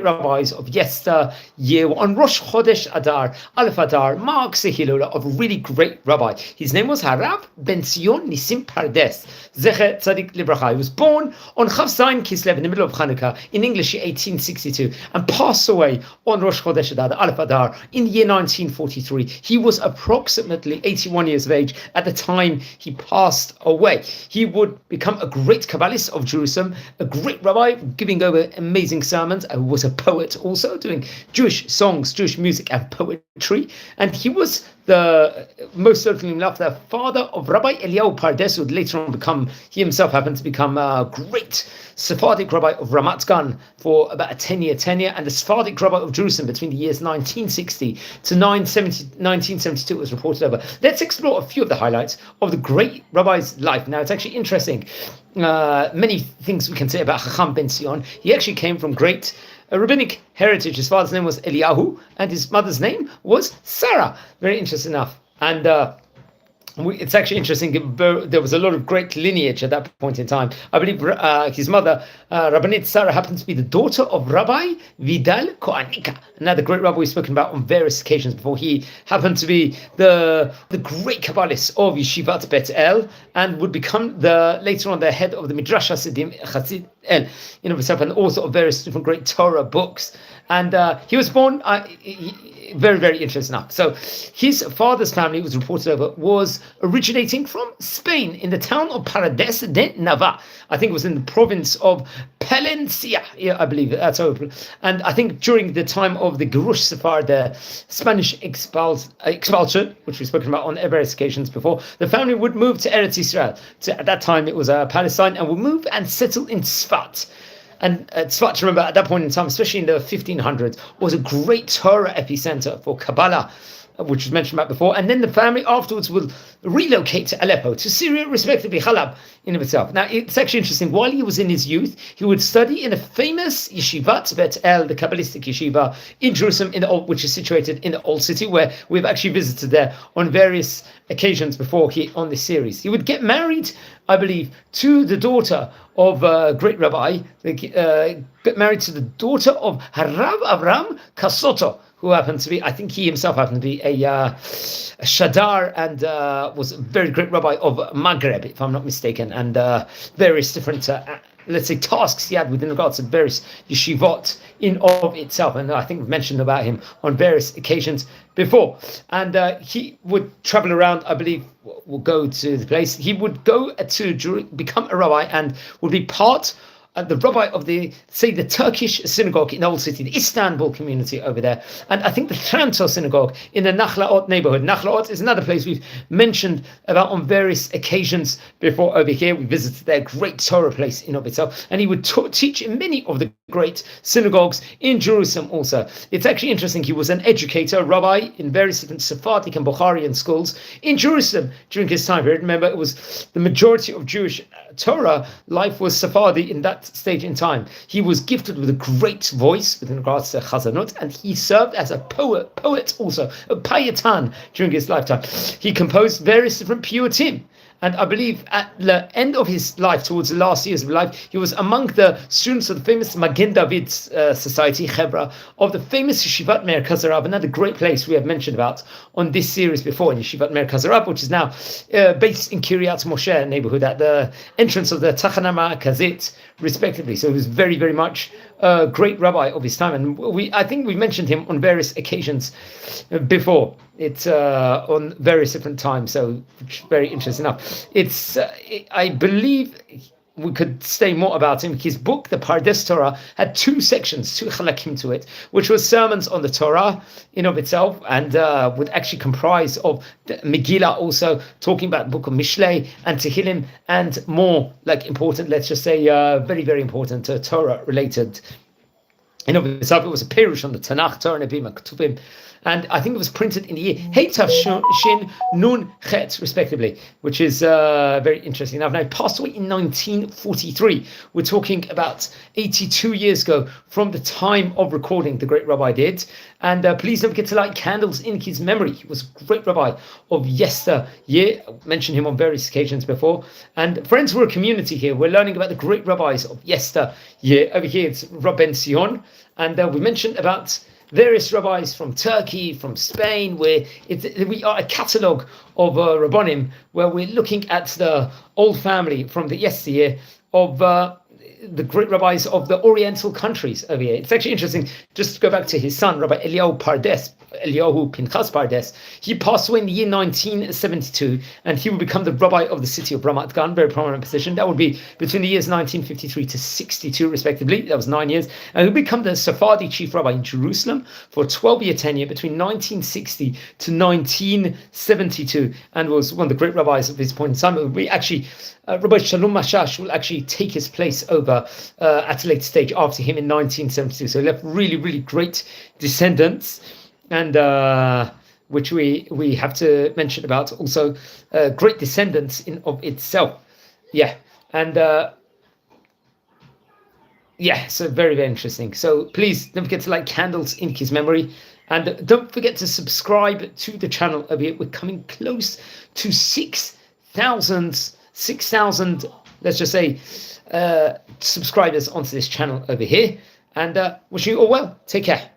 rabbis of yesteryear on Rosh Chodesh Adar, Aleph Adar, marks the Hilula of a really great rabbi. His name was Harav ben ציון Nissim Pardes, Zecher Tzadik Libracha. He was born on Chav Zayin Kislev in the middle of Hanukkah, in English 1862, and passed away on Rosh Chodesh Adar, Aleph Adar, in the year 1943. He was approximately 81 years of age at the time he passed away. He would become a great Kabbalist of Jerusalem, a great rabbi, giving over amazing sermons, who was a poet also, doing Jewish songs, Jewish music and poetry. And he was most certainly enough the father of Rabbi Eliyahu Pardes, who would later on he himself happened to become a great Sephardic rabbi of Ramat Gan for about a 10-year tenure, and the Sephardic rabbi of Jerusalem between the years 1960 to 1972 was reported over. Let's explore a few of the highlights of the great rabbi's life. Now, it's actually interesting. Many things we can say about Chacham ben Sion. He actually came from great rabbinic heritage. His father's name was Eliyahu, and his mother's name was Sarah. Very interesting enough. And it's actually interesting. There was a lot of great lineage at that point in time. I believe his mother, Rabbanit Sarah, happened to be the daughter of Rabbi Vidal Kohanika, another great rabbi we've spoken about on various occasions before. He happened to be the great Kabbalist of Yeshivat Bet El, and would become later on the head of the Midrash Hasidim Chassid El, himself, and author of various different great Torah books. And he was born. Very, very interesting enough. So his father's family, was reported over, was originating from Spain, in the town of Pardes de Nava. I think it was in the province of Palencia, I believe that's how. And I think during the time of the Gerush Sephar, the Spanish expulsion, which we've spoken about on various occasions before, the family would move to Eretz Israel. At that time, it was Palestine, and would move and settle in Tzfat. And Tzfat, remember, at that point in time, especially in the 1500s, was a great Torah epicenter for Kabbalah, which was mentioned about before. And then the family afterwards will relocate to Aleppo, to Syria, respectively, Halab in of itself. Now, it's actually interesting. While he was in his youth, he would study in a famous Yeshivat Bet El, the Kabbalistic yeshiva in Jerusalem, which is situated in the Old City, where we've actually visited there on various occasions before on this series. He would get married, I believe, to the daughter of a great rabbi, get married to the daughter of Harav Avram Kasoto, who happened to be, I think he himself happened to be a Shadar, and was a very great rabbi of Maghreb, if I'm not mistaken, and various different, let's say, tasks he had within regards to various yeshivot in of itself. And I think we've mentioned about him on various occasions before. And he would travel around, I believe, will go to the place. He would go to become a rabbi, and would be part the rabbi of the Turkish synagogue in the Old City, the Istanbul community over there, and I think the Trantor synagogue in the Nachlaot neighborhood. Nachlaot is another place we've mentioned about on various occasions before over here. We visited their great Torah place in of itself, and he would teach in many of the great synagogues in Jerusalem also. It's actually interesting. He was an educator, rabbi in various different Sephardic and Bukharian schools in Jerusalem during his time period. Remember, it was the majority of Jewish Torah life was Sephardi in that stage in time. He was gifted with a great voice with regards to Chazanut, and he served as a poet also, a payatan during his lifetime. He composed various different piyutim, and I believe at the end of his life, towards the last years of life, he was among the students of the famous Magen David Society, Chevra, of the famous Yeshivat Meir Kazarav, another great place we have mentioned about on this series before, in Yeshivat Meir Kazarav, which is now based in Kiryat Moshe neighborhood, at the entrance of the Tachana Ma'akazit, respectively. So he was very, very much a great rabbi of his time, and I think we mentioned him on various occasions before. It's on various different times, so very interesting enough. I believe we could say more about him. His book, the Pardes Torah, had two sections, two chalakim to it, which was sermons on the Torah in of itself, and would actually comprise of the Megillah, also talking about the book of Mishlei and Tehillim, and more important, let's just say, very, very important Torah related. In of itself, it was a perush on the Tanakh, Torah, Nevi'im, and Ketuvim. And I think it was printed in the year Heitav Shin Nun Chet, respectively, which is very interesting. Now, he passed away in 1943. We're talking about 82 years ago from the time of recording the great rabbi did. And please don't forget to light candles in his memory. He was a great rabbi of yesteryear. I mentioned him on various occasions before. And friends, we're a community here. We're learning about the great rabbis of yesteryear. Over here, it's Rabbi Ben Sion, and we mentioned about various rabbis from Turkey, from Spain, where we are a catalogue of rabbonim, where we're looking at the old family from the yesteryear of the great rabbis of the Oriental countries over here. It's actually interesting, just to go back to his son, Rabbi Eliyahu Pinchas Pardes. He passed away in the year 1972, and he will become the rabbi of the city of Ramat Gan, very prominent position. That would be between the years 1953 to 62, respectively. That was 9 years. And he'll become the Sephardi chief rabbi in Jerusalem for a 12-year tenure between 1960 to 1972, and was one of the great rabbis of his point in time. It will be actually Rabbi Shalom Mashash will actually take his place over at a later stage after him in 1972. So he left really, really great descendants, and which we have to mention about also great descendants in of itself. Yeah, and so very, very interesting. So please don't forget to light candles in his memory. And don't forget to subscribe to the channel over here. We're coming close to 6,000, let's just say, subscribers onto this channel over here. And wishing you all well. Take care.